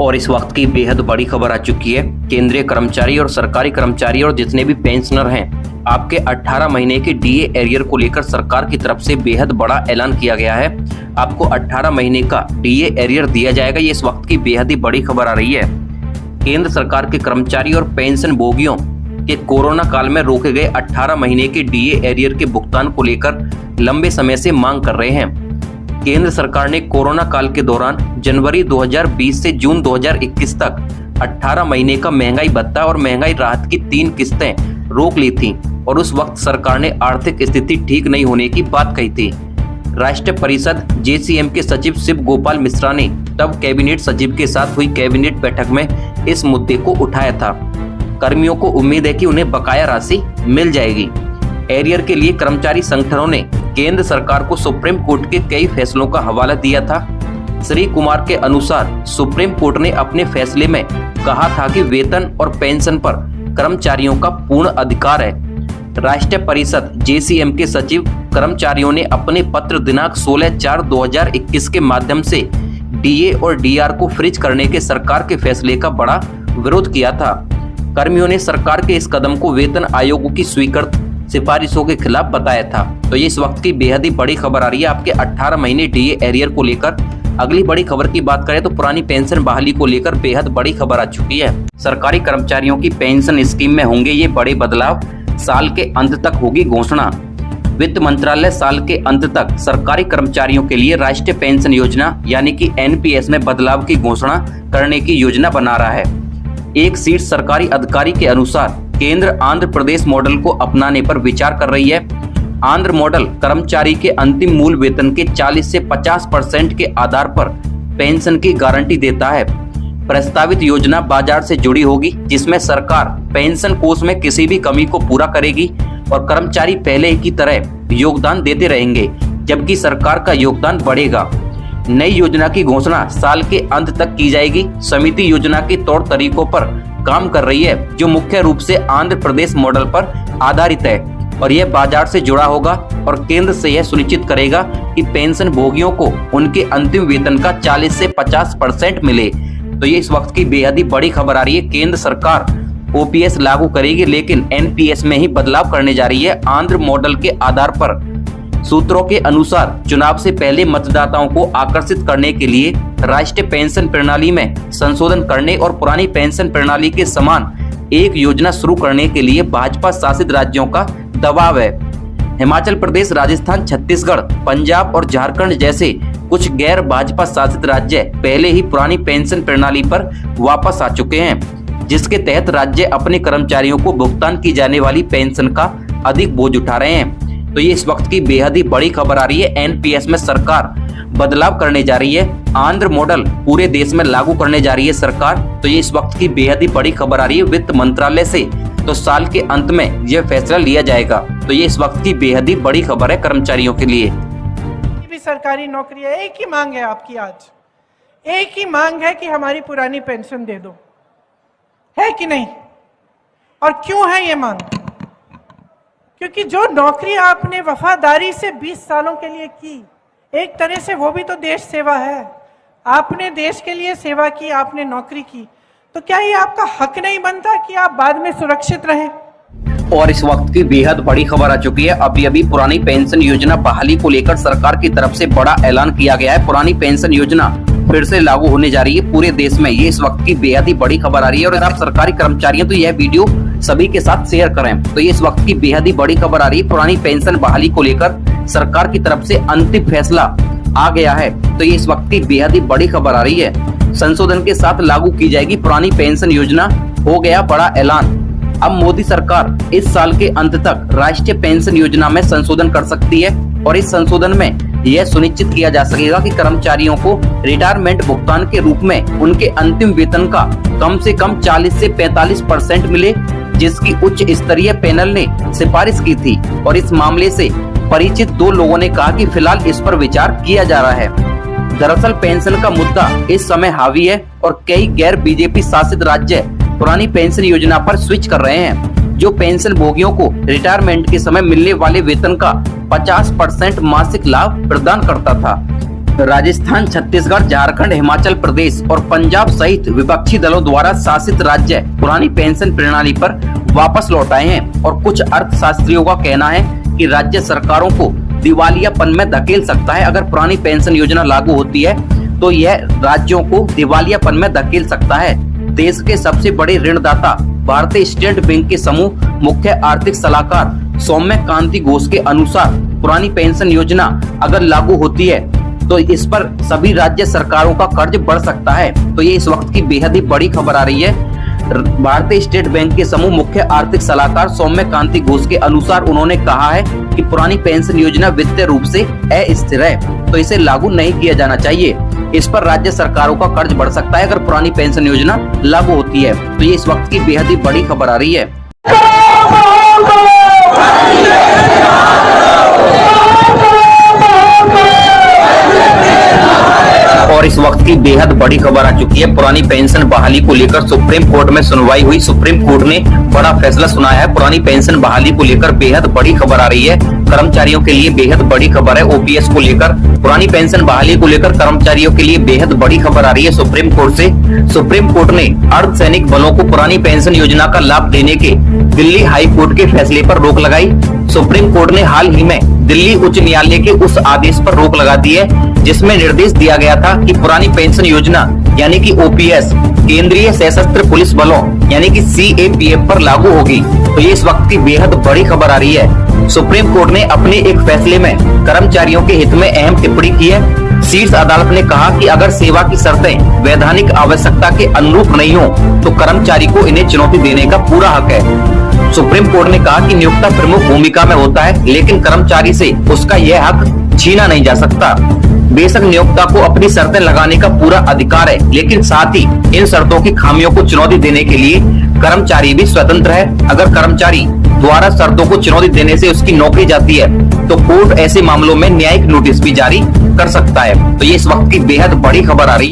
और इस वक्त की बेहद बड़ी खबर आ चुकी है। केंद्रीय कर्मचारी और सरकारी कर्मचारी और जितने भी पेंशनर हैं, आपके 18 महीने के डीए एरियर को लेकर सरकार की तरफ से बेहद बड़ा ऐलान किया गया है। आपको 18 महीने का डीए एरियर दिया जाएगा। ये इस वक्त की बेहद ही बड़ी खबर आ रही है। केंद्र सरकार के कर्मचारी और पेंशन भोगियों के कोरोना काल में रोके गए 18 महीने के डीए एरियर के भुगतान को लेकर लंबे समय से मांग कर रहे हैं। केंद्र सरकार ने कोरोना काल के दौरान जनवरी 2020 से जून 2021 तक 18 महीने का महंगाई भत्ता और महंगाई राहत की 3 किस्तें रोक ली थीं और उस वक्त सरकार ने आर्थिक स्थिति ठीक नहीं होने की बात कही थी। राष्ट्रीय परिषद जेसीएम के सचिव शिव गोपाल मिश्रा ने तब कैबिनेट सचिव के साथ हुई कैबिनेट बैठक में इस मुद्दे को उठाया था। कर्मियों को उम्मीद है कि उन्हें बकाया राशि मिल जाएगी। एरियर के लिए कर्मचारी संगठनों ने केंद्र सरकार को सुप्रीम कोर्ट के कई फैसलों का हवाला दिया था। श्री कुमार के अनुसार सुप्रीम कोर्ट ने अपने फैसले में कहा था कि वेतन और पेंशन पर कर्मचारियों का पूर्ण अधिकार है। राष्ट्रीय परिषद जेसीएम के सचिव कर्मचारियों ने अपने पत्र दिनांक 16/4/2021 के माध्यम से डीए और डीआर को फ्रीज करने के सरकार के फैसले का बड़ा विरोध किया था। कर्मियों ने सरकार के इस कदम को वेतन आयोगों की स्वीकृत सिफारिशों के खिलाफ बताया था। तो ये इस वक्त की बेहद ही बड़ी खबर आ रही है आपके 18 महीने डीए एरियर को लेकर। अगली बड़ी खबर की बात करें तो पुरानी पेंशन बहाली को लेकर बेहद बड़ी खबर आ चुकी है। सरकारी कर्मचारियों की पेंशन स्कीम में होंगे ये बड़े बदलाव। साल के अंत तक होगी घोषणा। वित्त मंत्रालय साल के अंत तक सरकारी कर्मचारियों के लिए राष्ट्रीय पेंशन योजना यानी कि एनपीएस में बदलाव की घोषणा करने की योजना बना रहा है। एक शीर्ष सरकारी अधिकारी के अनुसार केंद्र आंध्र प्रदेश मॉडल को अपनाने पर विचार कर रही है। आंध्र मॉडल कर्मचारी के अंतिम मूल वेतन के 40 से 50% के आधार पर पेंशन की गारंटी देता है। प्रस्तावित योजना बाजार से जुड़ी होगी, जिसमें सरकार पेंशन कोष में किसी भी कमी को पूरा करेगी और कर्मचारी पहले की तरह योगदान देते रहेंगे, जबकि सरकार का योगदान बढ़ेगा। नई योजना की घोषणा साल के अंत तक की जाएगी। समिति योजना के तौर तरीकों पर काम कर रही है, जो मुख्य रूप से आंध्र प्रदेश मॉडल पर आधारित है और यह बाजार से जुड़ा होगा और केंद्र से यह सुनिश्चित करेगा कि पेंशन भोगियों को उनके अंतिम वेतन का 40 से 50% मिले। तो ये इस वक्त की बेहद ही बड़ी खबर आ रही है। केंद्र सरकार ओपीएस लागू करेगी, लेकिन एनपीएस में ही बदलाव करने जा रही है आंध्र मॉडल के आधार पर। सूत्रों के अनुसार चुनाव से पहले मतदाताओं को आकर्षित करने के लिए राष्ट्रीय पेंशन प्रणाली में संशोधन करने और पुरानी पेंशन प्रणाली के समान एक योजना शुरू करने के लिए भाजपा शासित राज्यों का दबाव है। हिमाचल प्रदेश, राजस्थान, छत्तीसगढ़, पंजाब और झारखंड जैसे कुछ गैर भाजपा शासित राज्य पहले ही पुरानी पेंशन प्रणाली पर वापस आ चुके हैं, जिसके तहत राज्य अपने कर्मचारियों को भुगतान की जाने वाली पेंशन का अधिक बोझ उठा रहे हैं। तो ये इस वक्त की बेहद ही बड़ी खबर आ रही है। एनपीएस में सरकार बदलाव करने जा रही है। आंध्र मॉडल पूरे देश में लागू करने जा रही है सरकार। तो ये इस वक्त की बेहद ही बड़ी खबर आ रही है वित्त मंत्रालय से। तो साल के अंत में यह फैसला लिया जाएगा। तो ये इस वक्त की बेहद ही बड़ी खबर है कर्मचारियों के लिए। भी सरकारी नौकरी है, एक ही मांग है आपकी आज, एक ही मांग है कि हमारी पुरानी पेंशन दे दो, है कि नहीं? और क्यों है ये मांग? क्योंकि जो नौकरी आपने वफादारी से 20 सालों के लिए की, एक तरह से वो भी तो देश सेवा है। आपने देश के लिए सेवा की, आपने नौकरी की, तो क्या ये आपका हक नहीं बनता कि आप बाद में सुरक्षित रहें? और इस वक्त की बेहद बड़ी खबर आ चुकी है। अभी पुरानी पेंशन योजना बहाली को लेकर सरकार की तरफ से बड़ा ऐलान किया गया है। पुरानी पेंशन योजना फिर से लागू होने जा रही है पूरे देश में। ये इस वक्त की बेहद ही बड़ी खबर आ रही है। और अगर आप सरकारी कर्मचारी हैं तो यह वीडियो सभी के साथ शेयर करें। तो ये इस वक्त की बेहद ही बड़ी खबर आ रही है। पुरानी पेंशन बहाली को लेकर सरकार की तरफ से अंतिम फैसला आ गया है। तो ये इस वक्त की बेहद ही बड़ी खबर आ रही है। संशोधन के साथ लागू की जाएगी पुरानी पेंशन योजना, हो गया बड़ा ऐलान। अब मोदी सरकार इस साल के अंत तक राष्ट्रीय पेंशन योजना में संशोधन कर सकती है और इस संशोधन में यह सुनिश्चित किया जा सकेगा कि कर्मचारियों को रिटायरमेंट भुगतान के रूप में उनके अंतिम वेतन का कम से कम 40 से 45% मिले, जिसकी उच्च स्तरीय पैनल ने सिफारिश की थी। और इस मामले से परिचित 2 लोगों ने कहा कि फिलहाल इस पर विचार किया जा रहा है। दरअसल पेंशन का मुद्दा इस समय हावी है और कई गैर बीजेपी शासित राज्य पुरानी पेंशन योजना पर स्विच कर रहे हैं, जो पेंशन भोगियों को रिटायरमेंट के समय मिलने वाले वेतन का 50% मासिक लाभ प्रदान करता था। राजस्थान, छत्तीसगढ़, झारखंड, हिमाचल प्रदेश और पंजाब सहित विपक्षी दलों द्वारा शासित राज्य पुरानी पेंशन प्रणाली पर वापस लौट आए हैं और कुछ अर्थशास्त्रियों का कहना है कि राज्य सरकारों को दिवालियापन में धकेल सकता है। अगर पुरानी पेंशन योजना लागू होती है तो यह राज्यों को दिवालियापन में धकेल सकता है। देश के सबसे बड़े ऋणदाता भारतीय स्टेट बैंक के समूह मुख्य आर्थिक सलाहकार सौम्य कांति घोष के अनुसार पुरानी पेंशन योजना अगर लागू होती है तो इस पर सभी राज्य सरकारों का कर्ज बढ़ सकता है। तो ये इस वक्त की बेहद ही बड़ी खबर आ रही है। भारतीय स्टेट बैंक के समूह मुख्य आर्थिक सलाहकार सौम्य कांति घोष के अनुसार उन्होंने कहा है कि पुरानी पेंशन योजना वित्तीय रूप से अस्थिर है, तो इसे लागू नहीं किया जाना चाहिए। इस पर राज्य सरकारों का कर्ज बढ़ सकता है अगर पुरानी पेंशन योजना लागू होती है। तो ये इस वक्त की बेहद ही बड़ी खबर आ रही है। और इस वक्त की बेहद बड़ी खबर आ चुकी है। पुरानी पेंशन बहाली को लेकर सुप्रीम कोर्ट में सुनवाई हुई। सुप्रीम कोर्ट ने बड़ा फैसला सुनाया है। पुरानी पेंशन बहाली को लेकर बेहद बड़ी खबर आ रही है। कर्मचारियों के लिए बेहद बड़ी खबर है। ओपीएस को लेकर पुरानी पेंशन बहाली को लेकर कर्मचारियों के लिए बेहद बड़ी खबर आ रही है सुप्रीम कोर्ट से। सुप्रीम कोर्ट ने अर्धसैनिक बलों को पुरानी पेंशन योजना का लाभ देने के दिल्ली हाई कोर्ट के फैसले पर रोक लगाई। सुप्रीम कोर्ट ने हाल ही में दिल्ली उच्च न्यायालय के उस आदेश पर रोक लगा दी है जिसमें निर्देश दिया गया था कि पुरानी पेंशन योजना यानी कि ओपीएस केंद्रीय सशस्त्र पुलिस बलों यानी कि सीएपीएफ पर लागू होगी। तो ये इस वक्त की बेहद बड़ी खबर आ रही है। सुप्रीम कोर्ट ने अपने एक फैसले में कर्मचारियों के हित में अहम टिप्पणी की है। शीर्ष अदालत ने कहा कि अगर सेवा की शर्तें वैधानिक आवश्यकता के अनुरूप नहीं हो तो कर्मचारी को इन्हें चुनौती देने का पूरा हक है। सुप्रीम कोर्ट ने कहा कि नियोक्ता प्रमुख भूमिका में होता है लेकिन कर्मचारी से उसका यह हक छीना नहीं जा सकता। बेशक नियोक्ता को अपनी शर्तें लगाने का पूरा अधिकार है लेकिन साथ ही इन शर्तों की खामियों को चुनौती देने के लिए कर्मचारी भी स्वतंत्र है। अगर कर्मचारी द्वारा शर्तों को चुनौती देने से उसकी नौकरी जाती है तो कोर्ट ऐसे मामलों में न्यायिक नोटिस भी जारी कर सकता है। तो ये इस वक्त की बेहद बड़ी खबर आ रही है।